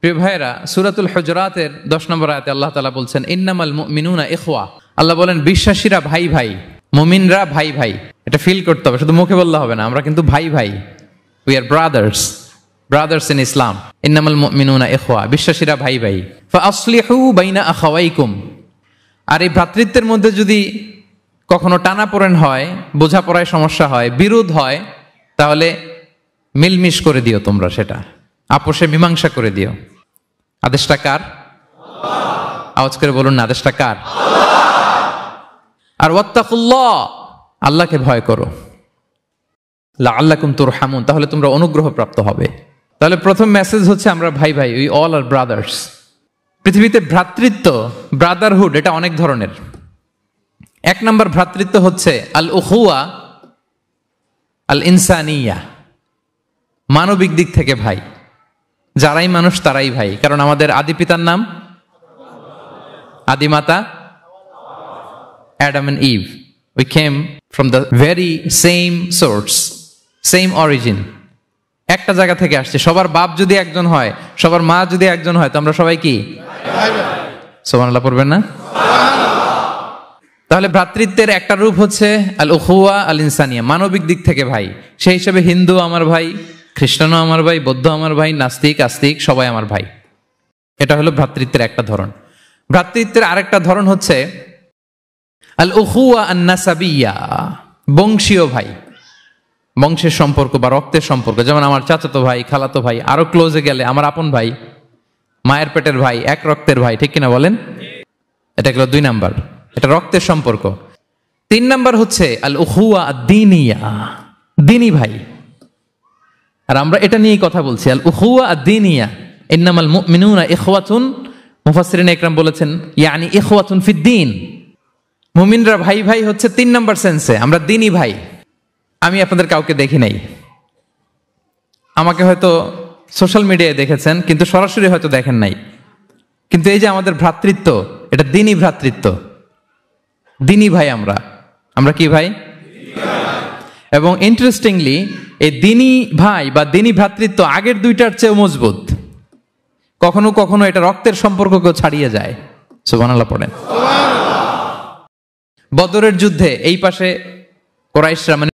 প্রিয় ভাইরা, সূরাতুল হুজুরাতের 10 নম্বর আয়াতে আল্লাহ তাআলা বলছেন ইন্নামাল মুমিনুনা ইখওয়া। আল্লাহ বলেন বিশ্বাসীরা ভাই ভাই, মুমিনরা ভাই ভাই। এটা ফিল করতে হবে, শুধু মুখে বললে হবে না। আমরা কিন্তু ভাই ভাই, উই আর ব্রাদার্স ইন ইসলাম। ইন্নামাল মুমিনুনা ইখওয়া, বিশ্বাসীরা ভাই ভাই। ফাআসলিহু বাইনা আখাওয়াইকুম। আর এই ভ্রাতৃত্বের মধ্যে যদি কখনো টানাপোড়েন হয়, বোঝাপড়ায় সমস্যা হয়, বিরোধ হয়, তাহলে মিলমিশ করে দিও তোমরা, সেটা আপোষে মীমাংসা করে দিও। আদেশটা কার? আওয়াজ করে বলুন না, আদেশটা কার? আর ওয়াত্তাকুল্লাহ, আল্লাহকে ভয় করো। লাআল্লাকুম তুরহামুন, তাহলে তোমরা অনুগ্রহ প্রাপ্ত হবে। তাহলে প্রথম মেসেজ হচ্ছে আমরা ভাই ভাই, উই অল আর ব্রাদার্স। পৃথিবীতে ভ্রাতৃত্ব, ব্রাদারহুড, এটা অনেক ধরনের। এক নম্বর ভ্রাতৃত্ব হচ্ছে আল উখুয়া আল ইনসানিয়া, মানবিক দিক থেকে ভাই। যারাই মানুষ তারাই ভাই, কারণ আমাদের আদি পিতার নাম, আদিমাতা Adam and Eve. We came from the very same source, same origin. একটা জায়গা থেকে আসছে। সবার বাপ যদি একজন হয়, সবার মা যদি একজন হয়, তো আমরা সবাই কি? সুবহানাল্লাহ পড়বেন না? তাহলে ভ্রাতৃত্বের একটা রূপ হচ্ছে আল উখুয়া আল ইনসানিয়া, মানবিক দিক থেকে ভাই। সেই হিসেবে হিন্দু আমার ভাই, খ্রিস্টানও আমার ভাই, বৌদ্ধ আমার ভাই, নাস্তিক আস্তিক সবাই আমার ভাই। এটা হলো ভ্রাতৃত্বের একটা ধরন। ভ্রাতৃত্বের আরেকটা ধরন হচ্ছে আল উখুয়া আন নাসাবিয়া, বংশীয় ভাই, বংশের সম্পর্ক বা রক্তের সম্পর্ক। যেমন আমার চাচাতো ভাই, খালাতো ভাই, আরো ক্লোজে গেলে আমার আপন ভাই, মায়ের পেটের ভাই, এক রক্তের ভাই, ঠিক কিনা বলেন? এটা গেল 2 নাম্বার, এটা রক্তের সম্পর্ক। 3 নাম্বার হচ্ছে আল উখুয়া আদ-দীনিয়া, দ্বীনি ভাই। আর আমরা এটা নিয়েই কথা বলছি, আল উখুয়া আদ-দীনিয়া। ইন্নামাল মুমিনুনা ইখওয়াতুন, মুফাসসিরিন ইকরাম বলেছেন ইয়ানি ইখওয়াতুন ফিদ-দীন। মুমিনরা ভাই ভাই হচ্ছে 3 নাম্বার সেন্সে, আমরা দ্বীনি ভাই। আমি আপনাদের কাউকে দেখি নাই, আমাকে হয়তো সোশ্যাল মিডিয়ায় দেখেছেন, কিন্তু সরাসরি হয়তো দেখেন নাই। কিন্তু এই যে আমাদের ভ্রাতৃত্ব, এটা দ্বীনি ভ্রাতৃত্ব, দ্বীনি ভাই। আমরা কি ভাই? এবং ইন্টারেস্টিংলি এই দ্বীনি ভাই বা দ্বীনি ভ্রাতৃত্ব আগের 2টার চেয়েও মজবুত। কখনো কখনো এটা রক্তের সম্পর্ককেও ছাড়িয়ে যায়। সুবহানাল্লাহ পড়েন। বদরের যুদ্ধে এই পাশে কুরাইশরা, মানে